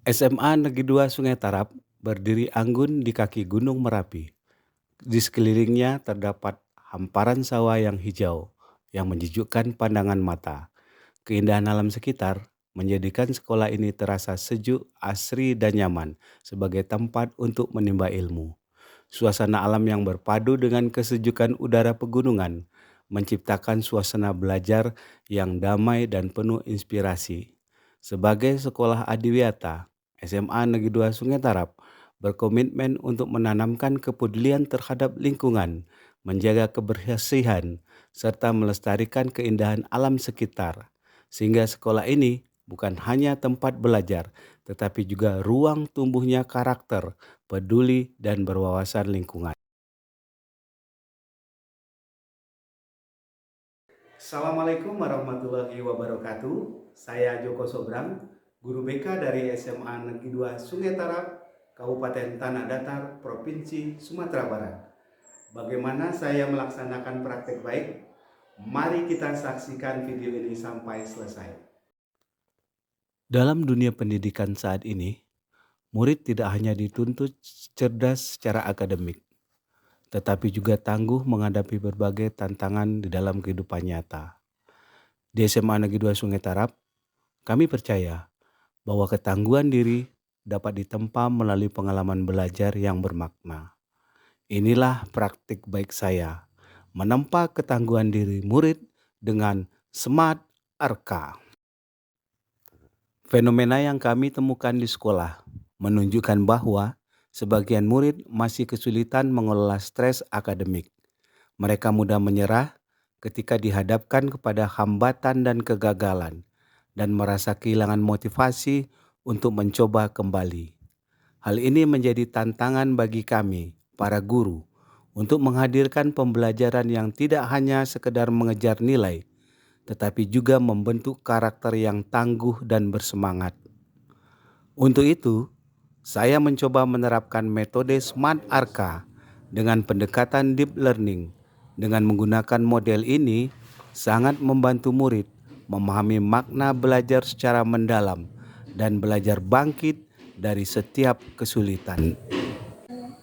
SMA Negeri 2 Sungai Tarap berdiri anggun di kaki Gunung Merapi. Di sekelilingnya terdapat hamparan sawah yang hijau yang menyejukkan pandangan mata. Keindahan alam sekitar menjadikan sekolah ini terasa sejuk, asri, dan nyaman sebagai tempat untuk menimba ilmu. Suasana alam yang berpadu dengan kesejukan udara pegunungan menciptakan suasana belajar yang damai dan penuh inspirasi. Sebagai sekolah adiwiyata, SMA Negeri 2 Sungai Tarap berkomitmen untuk menanamkan kepedulian terhadap lingkungan, menjaga kebersihan, serta melestarikan keindahan alam sekitar. Sehingga sekolah ini bukan hanya tempat belajar, tetapi juga ruang tumbuhnya karakter, peduli, dan berwawasan lingkungan. Assalamualaikum warahmatullahi wabarakatuh. Saya Joko Sobrang, guru BK dari SMA Negeri 2 Sungai Tarap, Kabupaten Tanah Datar, Provinsi Sumatera Barat. Bagaimana saya melaksanakan praktek baik? Mari kita saksikan video ini sampai selesai. Dalam dunia pendidikan saat ini, murid tidak hanya dituntut cerdas secara akademik, tetapi juga tangguh menghadapi berbagai tantangan di dalam kehidupan nyata. Di SMA Negeri 2 Sungai Tarap, kami percaya bahwa ketangguhan diri dapat ditempa melalui pengalaman belajar yang bermakna. Inilah praktik baik saya, menempa ketangguhan diri murid dengan Smart RK. Fenomena yang kami temukan di sekolah menunjukkan bahwa sebagian murid masih kesulitan mengelola stres akademik. Mereka mudah menyerah ketika dihadapkan kepada hambatan dan kegagalan dan merasa kehilangan motivasi untuk mencoba kembali. Hal ini menjadi tantangan bagi kami, para guru, untuk menghadirkan pembelajaran yang tidak hanya sekedar mengejar nilai, tetapi juga membentuk karakter yang tangguh dan bersemangat. Untuk itu, saya mencoba menerapkan metode Smart RK dengan pendekatan deep learning. Dengan menggunakan model ini, sangat membantu murid memahami makna belajar secara mendalam dan belajar bangkit dari setiap kesulitan.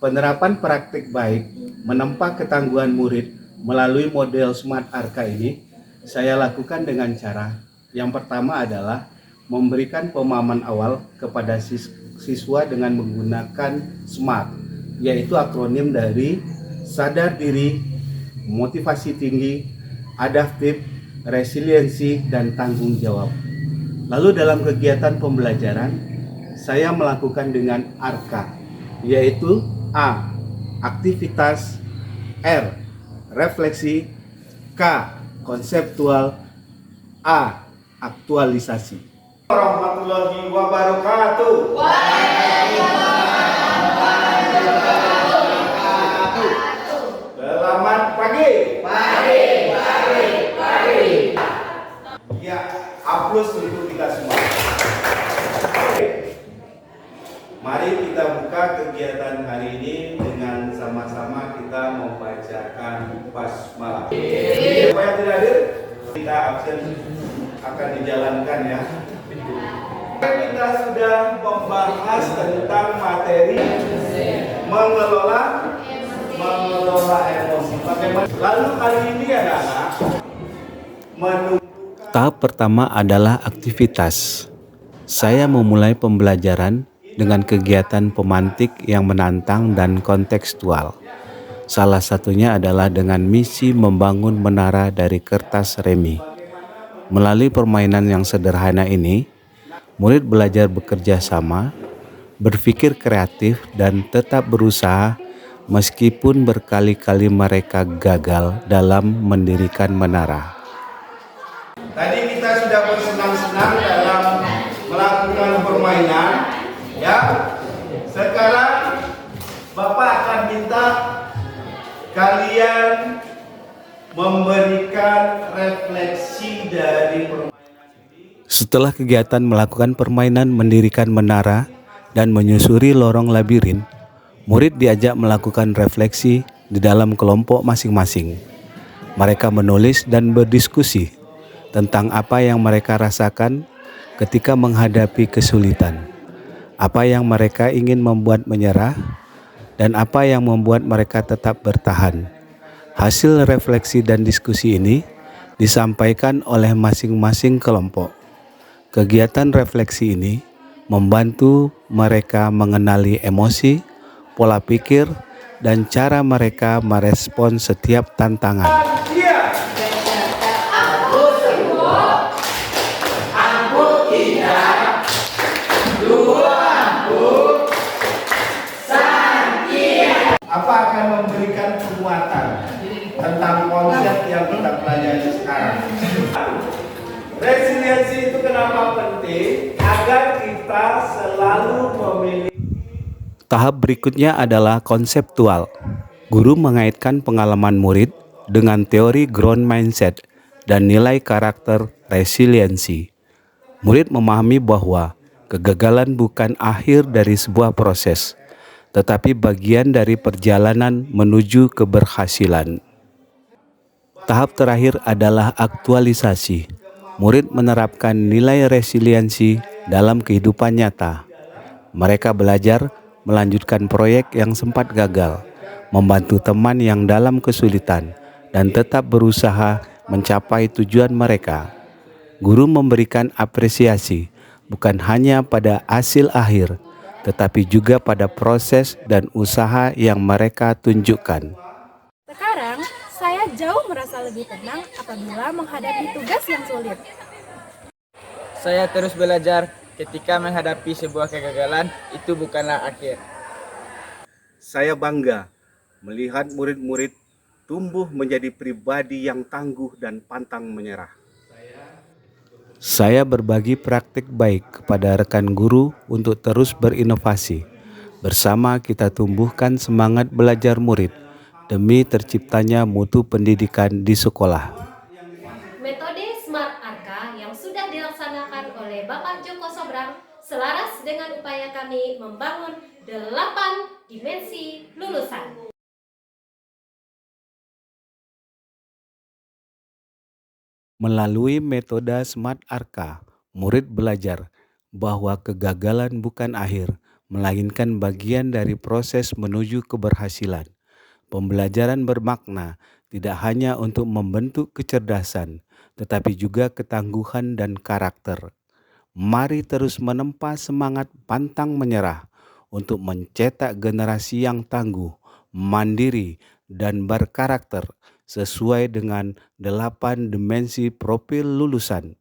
Penerapan praktik baik menempa ketangguhan murid melalui model Smart RK ini saya lakukan dengan cara yang pertama adalah memberikan pemahaman awal kepada siswa dengan menggunakan SMART, yaitu akronim dari sadar diri, motivasi tinggi, adaptif, resiliensi, dan tanggung jawab. Lalu dalam kegiatan pembelajaran, saya melakukan dengan RK, yaitu A. Aktivitas, R. Refleksi, K. Konseptual, A. Aktualisasi. Warahmatullahi wabarakatuh. Selamat pagi. Ya, aplaus untuk kita semua. Mari kita buka kegiatan hari ini dengan sama-sama kita membacakan basmalah. Siapa yang tidak hadir, kita absen akan dijalankan ya. Kita sudah membahas tentang materi mengelola emosi. Bagaimana? Lalu kali ini anak-anak tahap pertama adalah aktivitas. Saya memulai pembelajaran dengan kegiatan pemantik yang menantang dan kontekstual. Salah satunya adalah dengan misi membangun menara dari kertas remi. Melalui permainan yang sederhana ini, murid belajar bekerja sama, berpikir kreatif, dan tetap berusaha meskipun berkali-kali mereka gagal dalam mendirikan menara. Tadi kita sudah bersenang-senang dalam melakukan permainan, ya. Sekarang Bapak akan minta kalian memberikan refleksi dari permainan ini. Setelah kegiatan melakukan permainan mendirikan menara dan menyusuri lorong labirin, murid diajak melakukan refleksi di dalam kelompok masing-masing. Mereka menulis dan berdiskusi tentang apa yang mereka rasakan ketika menghadapi kesulitan. Apa yang mereka ingin membuat menyerah, dan apa yang membuat mereka tetap bertahan. Hasil refleksi dan diskusi ini disampaikan oleh masing-masing kelompok. Kegiatan refleksi ini membantu mereka mengenali emosi, pola pikir, dan cara mereka merespon setiap tantangan. Apa akan memberikan penguatan tentang konsep yang kita pelajari sekarang. Resiliensi itu kenapa penting? Agar kita selalu memiliki. Tahap berikutnya adalah konseptual. Guru mengaitkan pengalaman murid dengan teori growth mindset dan nilai karakter resiliensi. Murid memahami bahwa kegagalan bukan akhir dari sebuah proses, tetapi bagian dari perjalanan menuju keberhasilan. Tahap terakhir adalah aktualisasi. Murid menerapkan nilai resiliensi dalam kehidupan nyata. Mereka belajar melanjutkan proyek yang sempat gagal, membantu teman yang dalam kesulitan, dan tetap berusaha mencapai tujuan mereka. Guru memberikan apresiasi bukan hanya pada hasil akhir, tetapi juga pada proses dan usaha yang mereka tunjukkan. Sekarang, saya jauh merasa lebih tenang apabila menghadapi tugas yang sulit. Saya terus belajar ketika menghadapi sebuah kegagalan, itu bukanlah akhir. Saya bangga melihat murid-murid tumbuh menjadi pribadi yang tangguh dan pantang menyerah. Saya berbagi praktik baik kepada rekan guru untuk terus berinovasi. Bersama kita tumbuhkan semangat belajar murid demi terciptanya mutu pendidikan di sekolah. Metode Smart Arka yang sudah dilaksanakan oleh Bapak Joko Sobrang selaras dengan upaya kami membangun 8 dimensi lulusan. Melalui metode Smart Arka, murid belajar bahwa kegagalan bukan akhir, melainkan bagian dari proses menuju keberhasilan. Pembelajaran bermakna tidak hanya untuk membentuk kecerdasan, tetapi juga ketangguhan dan karakter. Mari terus menempa semangat pantang menyerah untuk mencetak generasi yang tangguh, mandiri, dan berkarakter sesuai dengan 8 dimensi profil lulusan.